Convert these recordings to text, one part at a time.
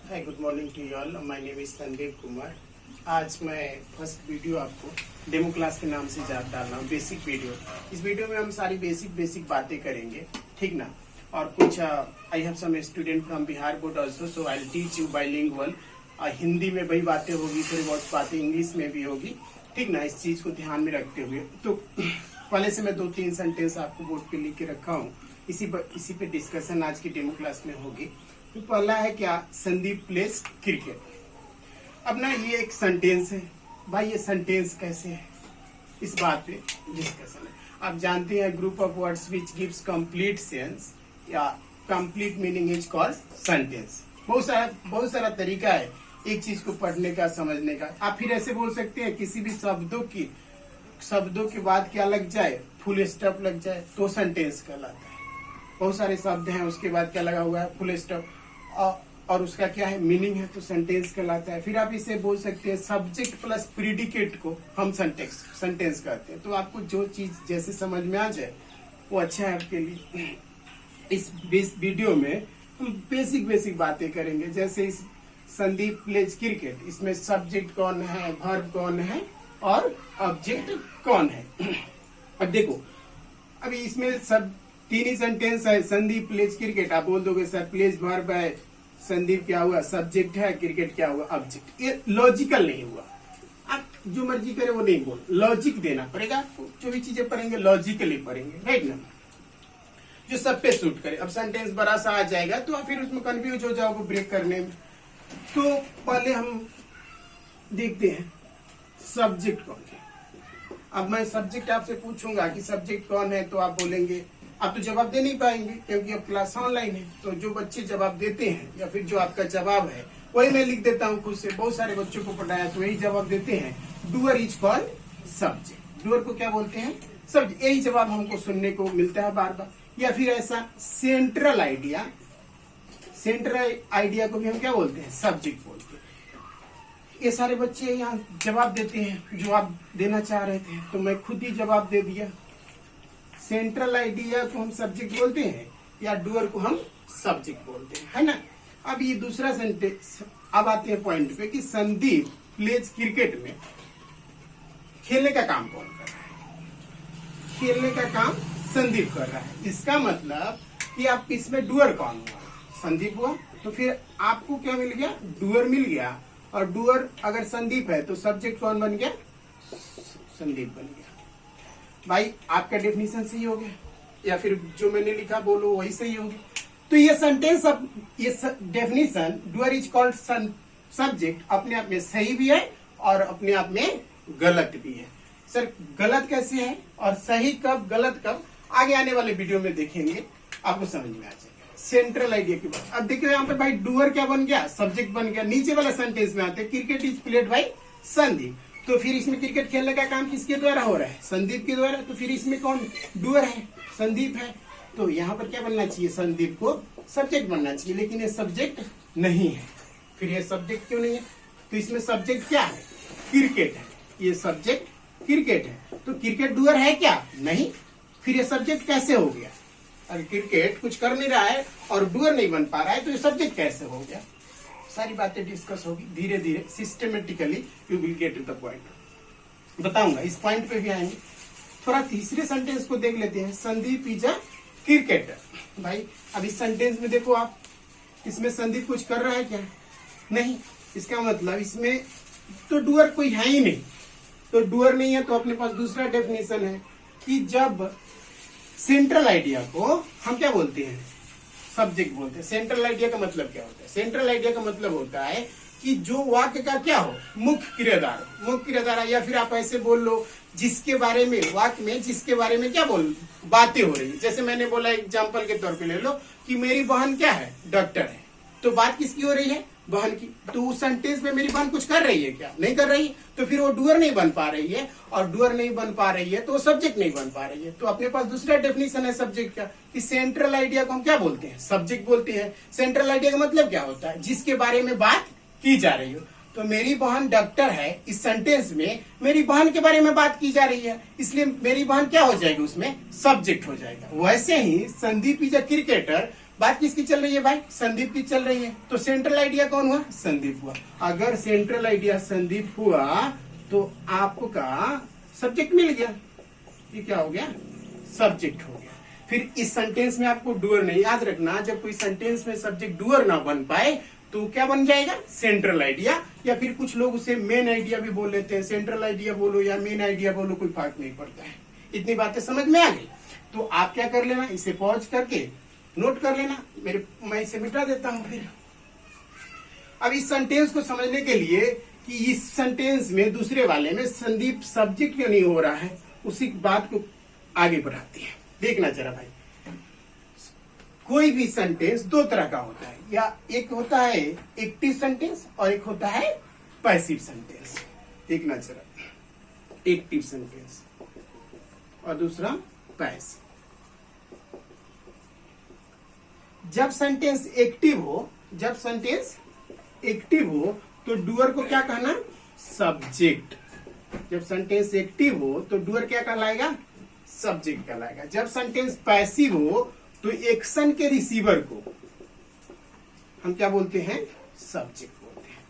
Hi, good morning to you all. My name is Sandeep Kumar. आज मैं first video आपको demo class के नाम से डाल रहा हूँ, बेसिक वीडियो। इस वीडियो में हम सारी बेसिक बातें करेंगे, ठीक ना। और कुछ I have some student from Bihar board also, so I will teach you bilingual. Hindi में वही बातें होगी, थोड़ी बहुत बातें इंग्लिश में भी होगी, ठीक ना। इस चीज को ध्यान में रखते हुए तो पहले से मैं 2-3 सेंटेंस आपको बोर्ड पे लिख के रखा हूँ, इसी पे डिस्कशन आज की डेमो क्लास में होगी। तो पहला है क्या, संदीप प्लेस क्रिकेट। अब ना ये एक सेंटेंस है भाई, ये सेंटेंस कैसे है, इस बात पे डिस्कशन है। आप जानते हैं group of words which gives complete sense या complete meaning is called sentence. बहुत सारा तरीका है एक चीज को पढ़ने का, समझने का। आप फिर ऐसे बोल सकते हैं, किसी भी शब्दों के बाद क्या लग जाए, फुल स्टॉप लग जाए तो सेंटेंस कहलाता है। बहुत सारे शब्द हैं, उसके बाद क्या लगा हुआ है, फुल स्टॉप, और उसका क्या है, मीनिंग है, तो सेंटेंस कहलाता है। फिर आप इसे बोल सकते हैं सब्जेक्ट प्लस प्रीडिकेट को हम सेंटेंस कहते हैं। तो आपको जो चीज जैसे समझ में आ जाए वो अच्छा है आपके लिए। इस वीडियो में हम बेसिक बातें करेंगे। जैसे इस संदीप प्लेज क्रिकेट, इसमें सब्जेक्ट कौन है, वर्ब कौन है और ऑब्जेक्ट कौन है। अब देखो, अभी इसमें सब 3 ही सेंटेंस है। संदीप प्लेज क्रिकेट, आप बोल दोगे सर प्लेज वर्ब है, संदीप क्या हुआ, सब्जेक्ट है, क्रिकेट क्या हुआ, ऑब्जेक्ट। ये लॉजिकल नहीं हुआ। आप जो मर्जी करे वो नहीं बोल, लॉजिक देना पड़ेगा आपको। जो भी चीजें पढ़ेंगे लॉजिकली पढ़ेंगे, राइट ना, जो सब पे सूट करे। अब सेंटेंस बड़ा सा आ जाएगा तो आप फिर उसमें कंफ्यूज हो जाओगे ब्रेक करने में। तो पहले हम देखते हैं सब्जेक्ट कौन है। अब मैं सब्जेक्ट आपसे पूछूंगा कि सब्जेक्ट कौन है, तो आप बोलेंगे, आप तो जवाब दे नहीं पाएंगे क्योंकि अब क्लास ऑनलाइन है। तो जो बच्चे जवाब देते हैं या फिर जो आपका जवाब है वही मैं लिख देता हूँ खुद से। बहुत सारे बच्चों को पढ़ाया तो वही जवाब देते हैं, doer is called subject. Doer को क्या बोलते हैं, सब्जेक्ट। यही जवाब हमको सुनने को मिलता है बार बार। या फिर ऐसा सेंट्रल आइडिया को भी हम क्या बोलते हैं, सब्जेक्ट बोलते हैं। ये सारे बच्चे यहाँ जवाब देते हैं जो आप देना चाह रहे थे, तो मैं खुद ही जवाब दे दिया। सेंट्रल आइडिया को हम सब्जेक्ट बोलते हैं या डूअर को हम सब्जेक्ट बोलते हैं, है ना। अब ये दूसरा सेंटेंस, अब आते हैं पॉइंट पे कि संदीप प्लेज क्रिकेट में खेलने का काम कौन कर रहा है। खेलने का काम संदीप कर रहा है। इसका मतलब कि आप इसमें डूअर कौन हुआ, संदीप हुआ। तो फिर आपको क्या मिल गया, डूअर मिल गया। और डूअर अगर संदीप है तो सब्जेक्ट कौन बन गया, संदीप बन गया। भाई आपका डेफिनेशन सही हो गया या फिर जो मैंने लिखा बोलो वही सही होगी। तो ये सेंटेंस, अब ये definition doer is called subject अपने आप में सही भी है और अपने आप में गलत भी है। सर गलत कैसे है और सही कब, गलत कब, आगे आने वाले वीडियो में देखेंगे, आपको समझ में आ जाएगा। सेंट्रल आइडिया की बात। अब देखिए यहाँ पे भाई डूअर क्या बन गया, सब्जेक्ट बन गया। नीचे वाला सेंटेंस में आते cricket is played by Sandeep. तो फिर इसमें क्रिकेट खेलने का काम किसके द्वारा हो रहा है, संदीप के द्वारा। तो फिर इसमें कौन डूअर है, संदीप है। तो यहाँ पर क्या बनना चाहिए, संदीप को सब्जेक्ट बनना चाहिए, लेकिन ये सब्जेक्ट नहीं है। फिर ये सब्जेक्ट क्यों नहीं है, तो इसमें सब्जेक्ट क्या है, क्रिकेट है। ये सब्जेक्ट क्रिकेट है, तो क्रिकेट डूअर है क्या, नहीं। फिर ये सब्जेक्ट कैसे हो गया, अगर क्रिकेट कुछ कर नहीं रहा है और डूअर नहीं बन पा रहा है तो ये सब्जेक्ट कैसे हो गया। सारी बातें डिस्कस होगी धीरे धीरे, systematically you will get to the point. बताऊंगा, इस पॉइंट पे भी आएंगे। थोड़ा तीसरे सेंटेंस को देख लेते हैं, संदीप इज अ क्रिकेटर। भाई अब इस सेंटेंस में देखो आप, इसमें संदीप कुछ कर रहा है क्या, नहीं। इसका मतलब इसमें तो डूअर कोई है ही नहीं। तो डूअर नहीं है तो अपने पास दूसरा डेफिनेशन है कि जब सेंट्रल आइडिया को हम क्या बोलते हैं, सब्जेक्ट बोलते हैं। सेंट्रल आइडिया का मतलब क्या होता है, सेंट्रल आइडिया का मतलब होता है कि जो वाक्य का क्या हो, मुख्य किरदार, या फिर आप ऐसे बोल लो जिसके बारे में, वाक्य में जिसके बारे में क्या बातें हो रही है। जैसे मैंने बोला एग्जांपल के तौर पे ले लो कि मेरी बहन क्या है, डॉक्टर है। तो बात किसकी हो रही है, बहन की। तो उस सेंटेंस में मेरी बहन कुछ कर रही है क्या, नहीं कर रही है। तो फिर वो डूअर नहीं बन पा रही है, और डूअर नहीं बन पा रही है तो वो सब्जेक्ट नहीं बन पा रही है। तो अपने पास दूसरा डेफिनेशन है सब्जेक्ट का, कि सेंट्रल आइडिया को हम क्या बोलते हैं, सब्जेक्ट बोलते हैं। सेंट्रल आइडिया का मतलब क्या होता है, जिसके बारे में बात की जा रही हो। तो मेरी बहन डॉक्टर है, इस सेंटेंस में मेरी बहन के बारे में बात की जा रही है, इसलिए मेरी बहन क्या हो जाएगी, उसमें सब्जेक्ट हो जाएगा। वैसे ही संदीप इज अ क्रिकेटर बात किसकी चल रही है भाई? संदीप की चल रही है। तो सेंट्रल आइडिया कौन हुआ? संदीप हुआ। अगर सेंट्रल आइडिया संदीप हुआ तो आपका सब्जेक्ट मिल गया। ये क्या हो गया? सब्जेक्ट हो गया। फिर इस सेंटेंस में आपको डूअर नहीं, याद रखना, जब कोई सेंटेंस में सब्जेक्ट डूअर ना बन पाए तो क्या बन जाएगा? सेंट्रल आइडिया, या फिर कुछ लोग उसे मेन आइडिया भी बोल लेते हैं। सेंट्रल आइडिया बोलो या मेन आइडिया बोलो, कोई फर्क नहीं पड़ता है। इतनी बातें समझ में आ गई? तो आप क्या कर लेना, इसे पॉज करके नोट कर लेना। मैं इसे मिटा देता हूं। फिर अब इस सेंटेंस को समझने के लिए कि इस सेंटेंस में दूसरे वाले में संदीप सब्जेक्ट क्यों नहीं हो रहा है, उसी बात को आगे बढ़ाते हैं। देखना जरा भाई, कोई भी सेंटेंस दो तरह का होता है, या एक होता है एक्टिव सेंटेंस और एक होता है पैसिव सेंटेंस। देखना जरा, एक्टिव सेंटेंस और दूसरा पैसिव। जब सेंटेंस एक्टिव हो, तो डूअर को क्या कहना? सब्जेक्ट। जब सेंटेंस एक्टिव हो तो डूअर क्या कहलाएगा? सब्जेक्ट कहलाएगा। जब सेंटेंस पैसिव हो तो एक्शन के रिसीवर को हम क्या बोलते हैं? सब्जेक्ट बोलते हैं।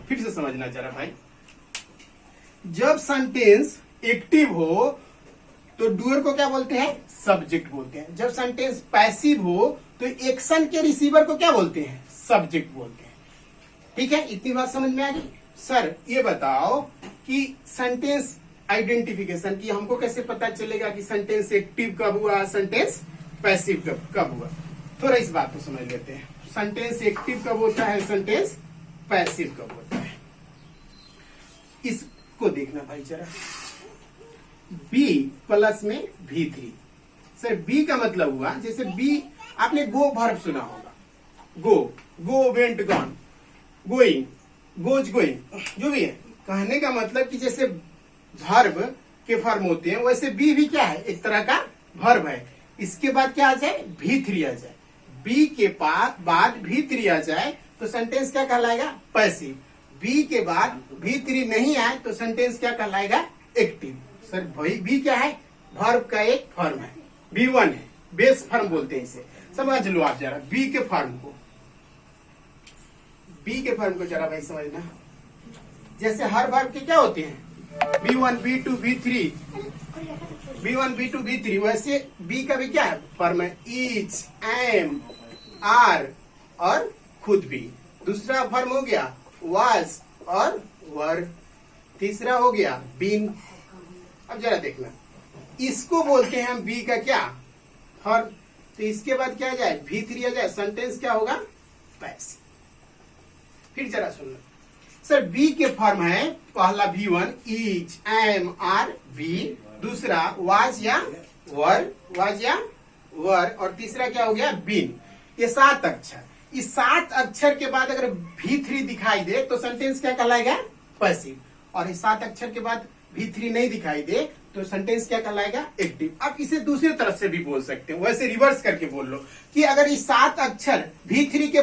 फिर से समझना जरा भाई, जब सेंटेंस एक्टिव हो तो डूअर को क्या बोलते हैं? सब्जेक्ट बोलते हैं। जब सेंटेंस पैसिव हो तो एक्शन के रिसीवर को क्या बोलते हैं? सब्जेक्ट बोलते हैं। ठीक है, इतनी बात समझ में आ गई? सर ये बताओ कि सेंटेंस आइडेंटिफिकेशन की हमको कैसे पता चलेगा कि सेंटेंस एक्टिव कब हुआ, सेंटेंस पैसिव कब हुआ? थोड़ा इस बात को समझ लेते हैं। सेंटेंस एक्टिव कब होता है, सेंटेंस पैसिव कब होता है? इसको देखना भाई जरा। बी प्लस में V3। सर बी का मतलब हुआ, जैसे बी आपने गो वर्ब सुना होगा, go went gone, going, goes going, जो भी है। कहने का मतलब कि जैसे वर्ब के फॉर्म होते हैं वैसे बी भी क्या है? एक तरह का वर्ब है। इसके बाद क्या आ जाए? V3 आ जाए। बी के बाद V3 आ जाए तो सेंटेंस क्या कहलाएगा? पैसिव। बी के बाद V3 नहीं आए तो सेंटेंस क्या कहलाएगा? एक्टिव। सर भाई बी क्या है? वर्ब का एक फॉर्म है, B1 है, बेस फॉर्म बोलते हैं इसे। समझ लो आप जरा बी के फॉर्म को जरा भाई समझना। जैसे हर वर्ब के क्या होते हैं? B1, B2, B3, वैसे बी का भी क्या है? फॉर्म है ईच, एम, आर और खुद भी। दूसरा फॉर्म हो गया वाज और वर। तीसरा हो गया बीन। अब जरा देखना, इसको बोलते हैं हम बी का क्या? फॉर्म। तो इसके बाद क्या आ जाए? V3 आ जाए, सेंटेंस क्या होगा? पैसिव। फिर जरा सुनना, सर बी के फॉर्म है, पहला V1 is, am, are, be. दूसरा वाज या वर, और तीसरा क्या हो गया? बीन। ये 7 अक्षर। इस 7 अक्षर के बाद अगर V3 दिखाई दे तो सेंटेंस क्या कहलाएगा? पैसिव। और इस 7 अक्षर के बाद V3 नहीं दिखाई दे तो सेंटेंस क्या कहलाएगा? एक्टिव। अब इसे दूसरी तरफ से भी बोल सकते हो, वैसे रिवर्स करके बोल लो कि अगर इस 7 अक्षर V3 के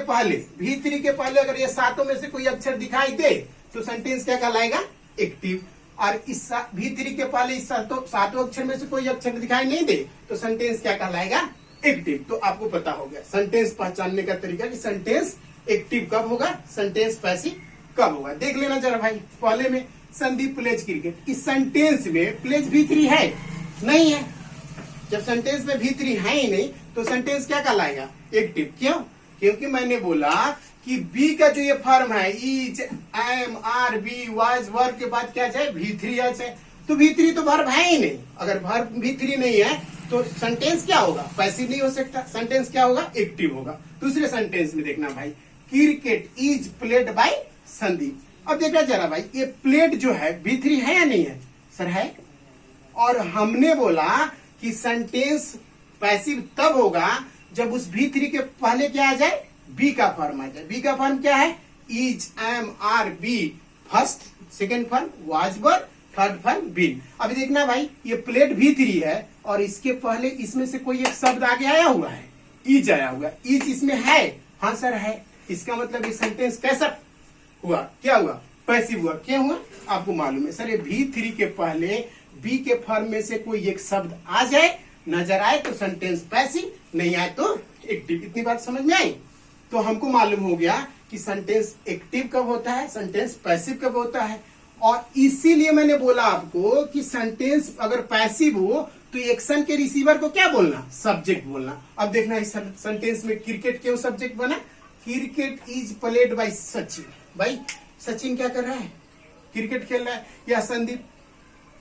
पहले अगर ये 7 में से कोई अक्षर दिखाई दे तो सेंटेंस क्या कहलाएगा? एक्टिव। और इस V3 के पहले इस 7 अक्षर में से कोई अक्षर दिखाई नहीं दे तो सेंटेंस क्या कहलाएगा? एक्टिव। तो आपको पता हो गया सेंटेंस पहचानने का तरीका कि सेंटेंस एक्टिव कब होगा, सेंटेंस पैसिव कब होगा। देख लेना जरा भाई, पहले में संदीप प्लेज क्रिकेट। इस सेंटेंस में प्लेज V3 है? नहीं है। जब सेंटेंस में V3 है ही नहीं तो सेंटेंस क्या कहलाएगा? एक्टिव। क्यों? क्योंकि मैंने बोला कि बी का जो ये फॉर्म है is, am, are, be, was, were के बाद क्या जाए? V3 आ जाए। तो V3 तो वर्ब है ही नहीं। अगर वर्ब V3 नहीं है तो सेंटेंस क्या होगा? पैसिव नहीं हो सकता। सेंटेंस क्या होगा? एक्टिव होगा। दूसरे सेंटेंस में देखना भाई, cricket is played by Sandeep. अब देखना जरा भाई, ये प्लेड जो है V3 है या नहीं है? सर है। और हमने बोला कि सेंटेंस पैसिव तब होगा जब उस V3 के पहले क्या आ जाए? बी का फॉर्म आ जाए। बी का फॉर्म क्या है? Is, am, are, be. First, second form was, were, third form been. अभी देखना भाई, ये प्लेट V3 है और इसके पहले इसमें से कोई एक शब्द आगे आया हुआ है, इज आया हुआ है। इज इसमें है? हाँ सर है। इसका मतलब ये सेंटेंस कैसा हुआ? क्या हुआ? पैसिव हुआ। क्या हुआ? आपको मालूम है सर, ये V3 के पहले बी के फॉर्म में से कोई एक शब्द आ जाए, नजर आए तो सेंटेंस पैसिव, नहीं आए तो एक्टिव। इतनी बात समझ में आई? तो हमको मालूम हो गया कि सेंटेंस एक्टिव कब होता है, सेंटेंस पैसिव कब होता है। और इसीलिए मैंने बोला आपको कि सेंटेंस अगर पैसिव हो तो एक्शन के रिसीवर को क्या बोलना, सब्जेक्ट बोलना। अब देखना इस सेंटेंस में क्रिकेट क्यों सब्जेक्ट बना, cricket is played by Sachin. भाई सचिन क्या कर रहा है, क्रिकेट खेल रहा है, या संदीप।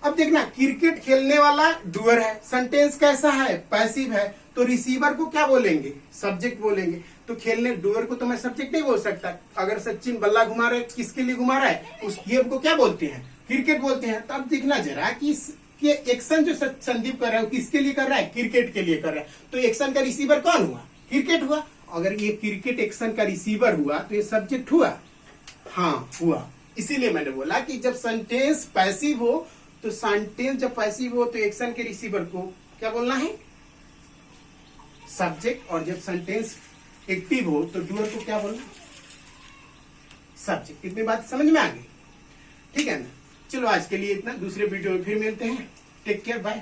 अब देखना क्रिकेट खेलने वाला डूअर है, सेंटेंस कैसा है, पैसिव है, तो रिसीवर को क्या बोलेंगे, सब्जेक्ट बोलेंगे। तो खेलने डूअर को तो मैं सब्जेक्ट नहीं बोल सकता। अगर सचिन बल्ला घुमा रहा है, किसके लिए घुमा रहा है, उस गेम को क्या बोलते हैं, क्रिकेट बोलते हैं। तो अब देखना जरा कि ये एक्शन जो संदीप कर रहा है वो किसके लिए कर रहा है, क्रिकेट के लिए कर रहा है। तो एक्शन का रिसीवर कौन हुआ, क्रिकेट हुआ। अगर ये क्रिकेट एक्शन का रिसीवर हुआ तो ये सब्जेक्ट हुआ, हाँ हुआ। इसीलिए मैंने बोला कि जब सेंटेंस पैसिव हो तो सेंटेंस जब पैसिव हो तो एक्शन के रिसीवर को क्या बोलना है, सब्जेक्ट। और जब सेंटेंस एक्टिव हो तो डूअर को क्या बोलना, सब्जेक्ट। इतनी बात समझ में आ गई, ठीक है ना। चलो आज के लिए इतना, दूसरे वीडियो में फिर मिलते हैं। Take care, bye.